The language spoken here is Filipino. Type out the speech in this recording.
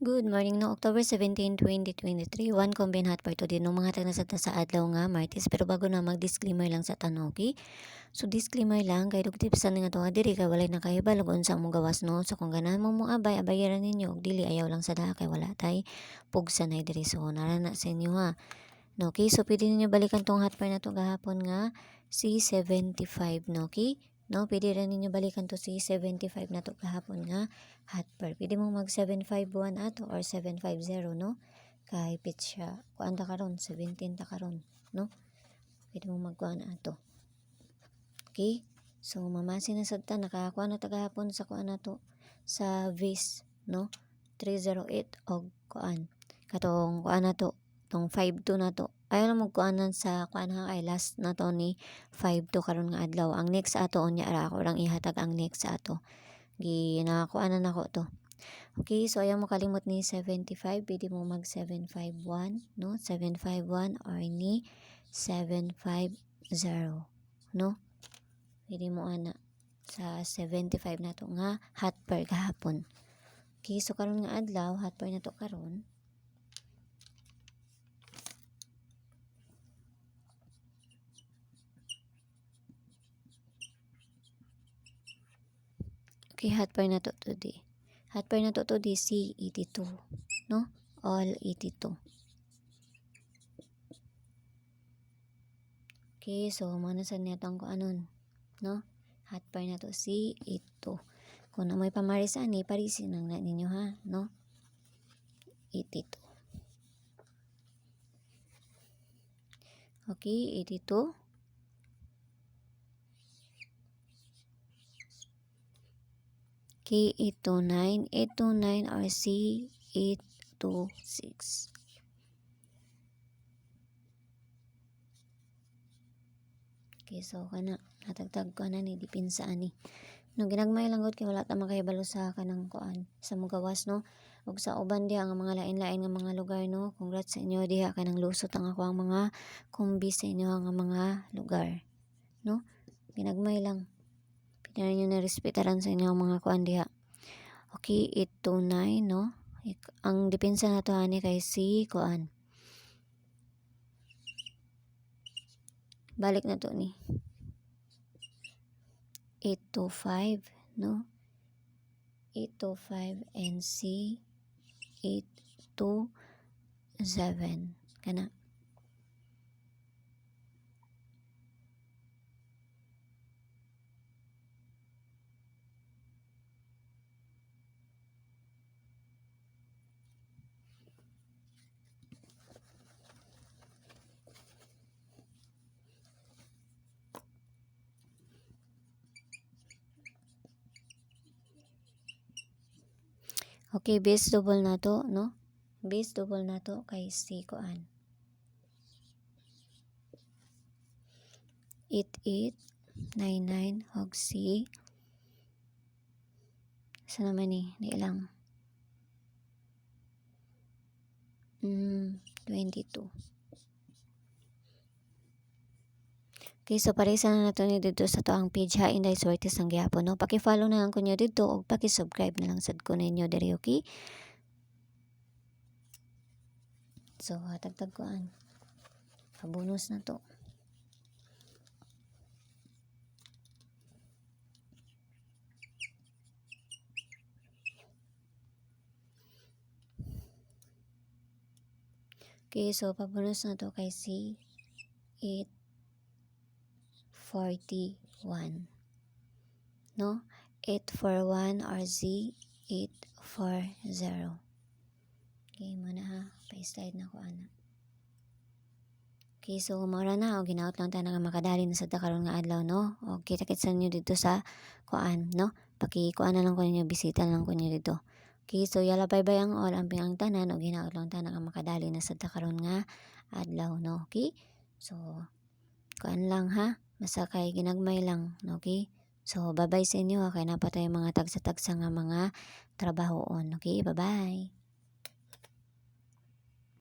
Good morning no October 17, 2023. One combine hot part today no mga tag nasata sa adlaw nga Martes. Pero bago na mag-disclaimer lang sa tanong, okay? So disclaimer lang kay dug tipsan nga to nga diri kay walay nakahibal ug unsa mong gawas no. So kung ganahan mo mong abay abayaran ninyo og dili ayaw lang sa daha kay wala tay pugsa nay diri so narana sa inyo ha. No, okay? So pwede ninyo balikan tong hot part na to gahapon nga C75 no, okay? No, pwede rin ninyo balikan to C75 na to kahapon nga hot par. Pwede mo mag 751 ato or 750 no. Kay pit siya. Kuan ta karon 17 ta karon no. Pwede mo magkuan ato. Okay? So mamasin na sad ta nakakuha na ta gahapon sa kuan nato sa VIS no. 308 og kuan. Katong kuan nato tong 52 na to. Ayaw na magkuanan sa kuan ha ay last na to ni 52 karon nga adlaw. Ang next ato unya ra ako lang ihatag ang next ato. Nakakuanan ako to. Okay, so ayaw mo kalimot ni 75, pwede mo mag 751, no? 751 or ni 750, no? Pwede mo ana sa 75 na to nga hot per kahapon. Okay, so karon nga adlaw hot per na to karon. Okay, hot per na to today. Hot per na to today C82, no? All 82. Okay, so mana sa niya tong anon, no? Hot per na to C82. Kung na may pamaris ani, parisin lang na ninyo ha, no? 82. Okay, 82. K829, 829 or C826. Okay, so kana natagtag ko na ni dipinsa ani. No ginagmay lang gud kay wala ta makahibalo sa kanang kuan sa mugawas no. Ug sa uban diha nga mga lain-lain nga mga lugar no. Congrats sa inyo diha kanang lusot ang ako ang mga kumbi sa inyo nga mga lugar. No? Ginagmay lang. Pinaran nyo na respetaran sa inyo ang mga kuan diha. Okay, 829 no. Ang depensa na to ani kay si kuan. Balik na to ni 825 no. 825 and C 827 kana. Okay, base double na to, no? Base double na to kay C kuan. 8899 og C. Sa naman ni, di lang. 22. Okay, so parisa na nato ni dito sa to ang page ha Inday Suertes ang gihapon no. Paki-follow na lang ko niyo dito og paki-subscribe na lang sad ko ninyo diri okay. So hatag-tag kuan. Bonus na to. Okay, so pabonus na to kay C 841. No? 841 or Z 840. Okay, muna ha. Pa-slide na ko ana. Okay, so maura na o ginaot lang tayo nga makadali na sa karon nga adlaw no. O kita-kitsa niyo dito sa kuan no. Paki-kuan na lang ko ninyo, bisita lang ko niyo dito. Okay, so yala bye-bye ang all ang pingang tanan o ginaot lang tayo nga makadali na sa karon nga adlaw no. Okay? So kuan lang ha. Basta kay ginagmay lang, okay? So bye-bye sa inyo ha kay napatay mga tagsa-tagsa nga mga trabahoon. Okay, bye-bye.